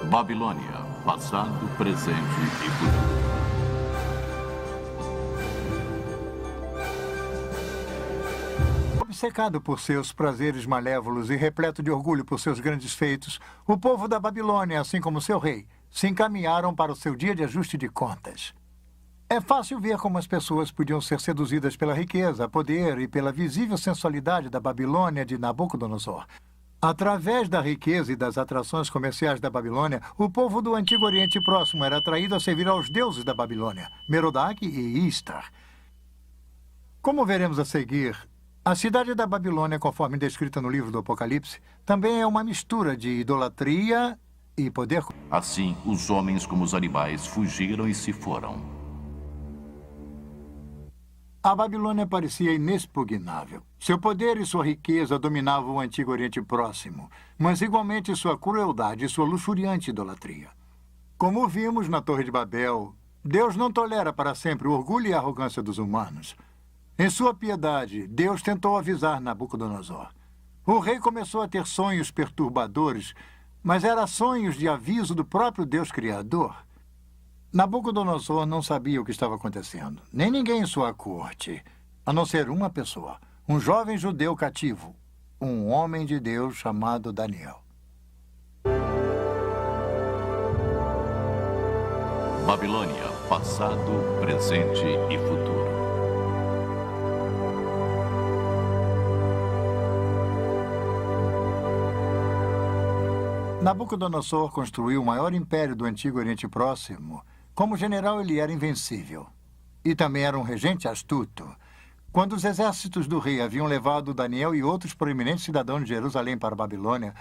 Babilônia, passado, presente e futuro. Obcecado por seus prazeres malévolos e repleto de orgulho por seus grandes feitos, o povo da Babilônia, assim como seu rei, se encaminharam para o seu dia de ajuste de contas. É fácil ver como as pessoas podiam ser seduzidas pela riqueza, poder e pela visível sensualidade da Babilônia de Nabucodonosor. Através da riqueza e das atrações comerciais da Babilônia, o povo do Antigo Oriente Próximo era atraído a servir aos deuses da Babilônia, Merodach e Istar. Como veremos a seguir, a cidade da Babilônia, conforme descrita no livro do Apocalipse, também é uma mistura de idolatria e poder. Assim, os homens como os animais fugiram e se foram. A Babilônia parecia inexpugnável. Seu poder e sua riqueza dominavam o Antigo Oriente Próximo, mas igualmente sua crueldade e sua luxuriante idolatria. Como vimos na Torre de Babel, Deus não tolera para sempre o orgulho e a arrogância dos humanos. Em sua piedade, Deus tentou avisar Nabucodonosor. O rei começou a ter sonhos perturbadores, mas eram sonhos de aviso do próprio Deus Criador. Nabucodonosor não sabia o que estava acontecendo, nem ninguém em sua corte, a não ser uma pessoa, um jovem judeu cativo, um homem de Deus chamado Daniel. Babilônia, passado, presente e futuro. Nabucodonosor construiu o maior império do Antigo Oriente Próximo. Como general, ele era invencível. E também era um regente astuto. Quando os exércitos do rei haviam levado Daniel e outros proeminentes cidadãos de Jerusalém para a Babilônia,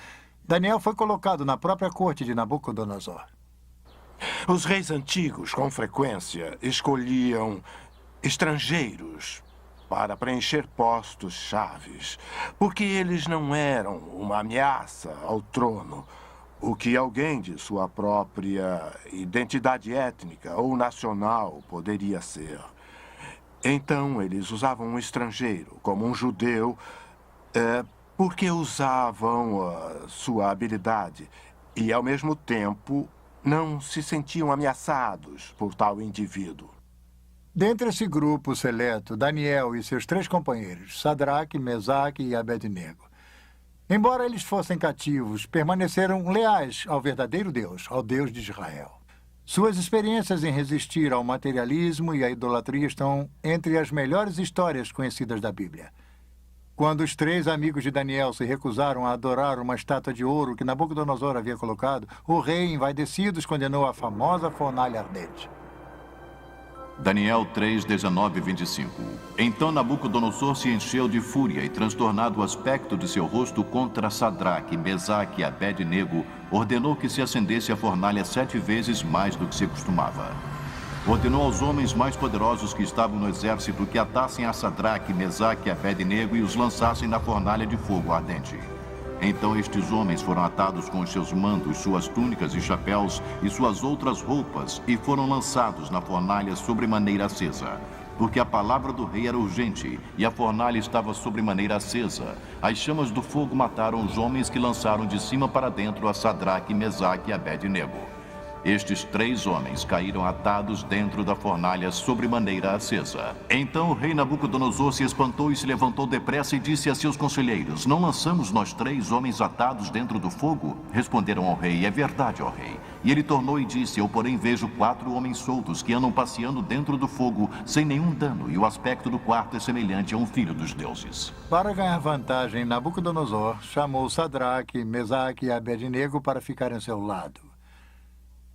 Daniel foi colocado na própria corte de Nabucodonosor. Os reis antigos, com frequência, escolhiam estrangeiros para preencher postos chaves, porque eles não eram uma ameaça ao trono, o que alguém de sua própria identidade étnica ou nacional poderia ser. Então, eles usavam um estrangeiro, como um judeu, porque usavam sua habilidade e, ao mesmo tempo, não se sentiam ameaçados por tal indivíduo. Dentre esse grupo seleto, Daniel e seus 3 companheiros, Sadraque, Mesaque e Abednego. Embora eles fossem cativos, permaneceram leais ao verdadeiro Deus, ao Deus de Israel. Suas experiências em resistir ao materialismo e à idolatria estão entre as melhores histórias conhecidas da Bíblia. Quando os 3 amigos de Daniel se recusaram a adorar uma estátua de ouro que Nabucodonosor havia colocado, o rei, envaidecido, condenou a famosa fornalha ardente. Daniel 3, 19 e 25. Então Nabucodonosor se encheu de fúria e, transtornado o aspecto de seu rosto contra Sadraque, Mesaque e Abednego, ordenou que se acendesse a fornalha 7 vezes mais do que se costumava. Ordenou aos homens mais poderosos que estavam no exército que atassem a Sadraque, Mesaque e Abednego e os lançassem na fornalha de fogo ardente. Então estes homens foram atados com os seus mantos, suas túnicas e chapéus e suas outras roupas e foram lançados na fornalha sobremaneira acesa. Porque a palavra do rei era urgente e a fornalha estava sobremaneira acesa. As chamas do fogo mataram os homens que lançaram de cima para dentro a Sadraque, Mesaque e Abednego. Estes 3 homens caíram atados dentro da fornalha sobremaneira acesa. Então o rei Nabucodonosor se espantou e se levantou depressa e disse a seus conselheiros: Não lançamos nós 3 homens atados dentro do fogo? Responderam ao rei: É verdade, ó rei. E ele tornou e disse: Eu, porém, vejo 4 homens soltos que andam passeando dentro do fogo sem nenhum dano, e o aspecto do quarto é semelhante a um filho dos deuses. Para ganhar vantagem, Nabucodonosor chamou Sadraque, Mesaque e Abednego para ficarem ao seu lado.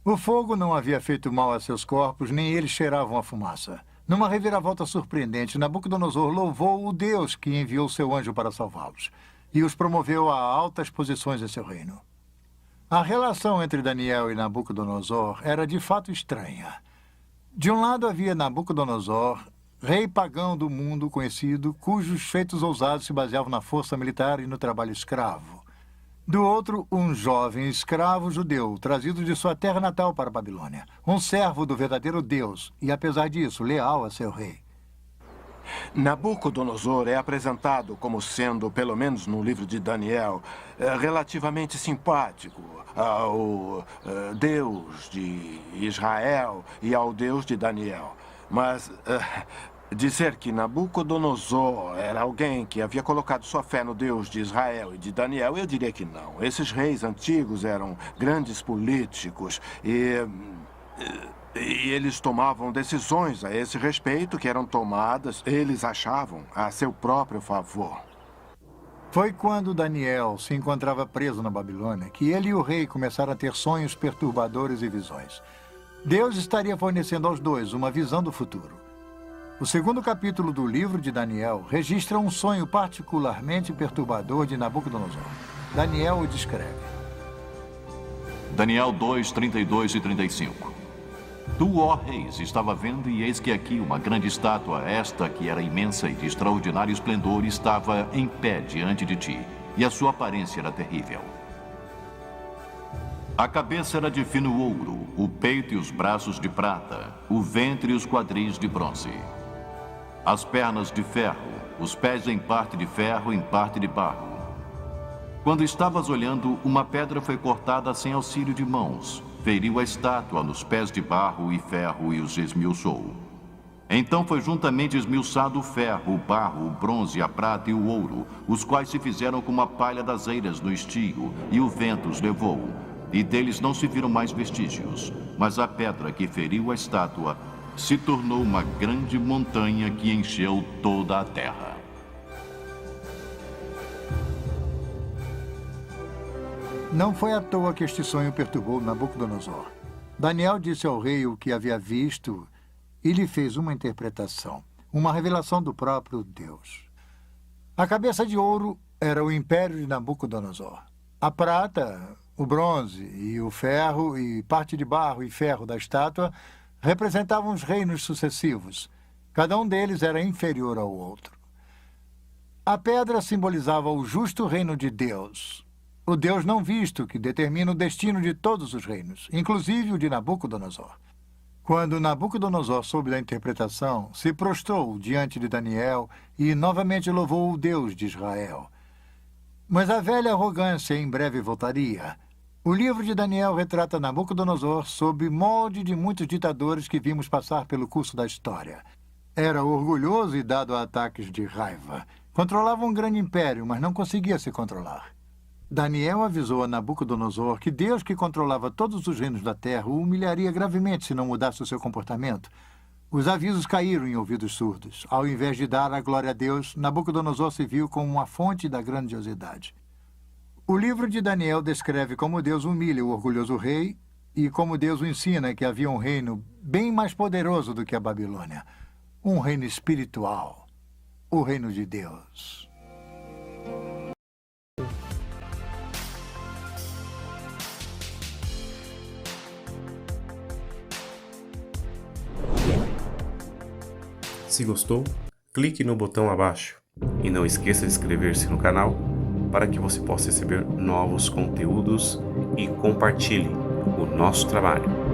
O fogo não havia feito mal a seus corpos, nem eles cheiravam a fumaça. Numa reviravolta surpreendente, Nabucodonosor louvou o Deus que enviou seu anjo para salvá-los e os promoveu a altas posições em seu reino. A relação entre Daniel e Nabucodonosor era de fato estranha. De um lado havia Nabucodonosor, rei pagão do mundo conhecido, cujos feitos ousados se baseavam na força militar e no trabalho escravo. Do outro, um jovem escravo judeu, trazido de sua terra natal para a Babilônia. Um servo do verdadeiro Deus e, apesar disso, leal a seu rei. Nabucodonosor é apresentado como sendo, pelo menos no livro de Daniel, relativamente simpático ao Deus de Israel e ao Deus de Daniel. Mas dizer que Nabucodonosor era alguém que havia colocado sua fé no Deus de Israel e de Daniel, eu diria que não. Esses reis antigos eram grandes políticos e eles tomavam decisões a esse respeito que eram tomadas, eles achavam, a seu próprio favor. Foi quando Daniel se encontrava preso na Babilônia que ele e o rei começaram a ter sonhos perturbadores e visões. Deus estaria fornecendo aos dois uma visão do futuro. O segundo capítulo do livro de Daniel registra um sonho particularmente perturbador de Nabucodonosor. Daniel o descreve. Daniel 2, 32 e 35. Tu, ó reis, estava vendo, e eis que aqui uma grande estátua, esta que era imensa e de extraordinário esplendor, estava em pé diante de ti, e a sua aparência era terrível. A cabeça era de fino ouro, o peito e os braços de prata, o ventre e os quadris de bronze. As pernas de ferro, os pés em parte de ferro, em parte de barro. Quando estavas olhando, uma pedra foi cortada sem auxílio de mãos, feriu a estátua nos pés de barro e ferro e os esmiuçou. Então foi juntamente esmiuçado o ferro, o barro, o bronze, a prata e o ouro, os quais se fizeram como a palha das eiras no estio, e o vento os levou, e deles não se viram mais vestígios. Mas a pedra que feriu a estátua se tornou uma grande montanha que encheu toda a terra. Não foi à toa que este sonho perturbou Nabucodonosor. Daniel disse ao rei o que havia visto e lhe fez uma interpretação, uma revelação do próprio Deus. A cabeça de ouro era o império de Nabucodonosor. A prata, o bronze e o ferro e parte de barro e ferro da estátua representavam os reinos sucessivos. Cada um deles era inferior ao outro. A pedra simbolizava o justo reino de Deus, o Deus não visto que determina o destino de todos os reinos, inclusive o de Nabucodonosor. Quando Nabucodonosor soube da interpretação, se prostrou diante de Daniel e novamente louvou o Deus de Israel. Mas a velha arrogância em breve voltaria. O livro de Daniel retrata Nabucodonosor sob molde de muitos ditadores que vimos passar pelo curso da história. Era orgulhoso e dado a ataques de raiva. Controlava um grande império, mas não conseguia se controlar. Daniel avisou a Nabucodonosor que Deus, que controlava todos os reinos da terra, o humilharia gravemente se não mudasse o seu comportamento. Os avisos caíram em ouvidos surdos. Ao invés de dar a glória a Deus, Nabucodonosor se viu como uma fonte da grandiosidade. O livro de Daniel descreve como Deus humilha o orgulhoso rei e como Deus o ensina que havia um reino bem mais poderoso do que a Babilônia. Um reino espiritual, o reino de Deus. Se gostou, clique no botão abaixo e não esqueça de inscrever-se no canal para que você possa receber novos conteúdos e compartilhe o nosso trabalho.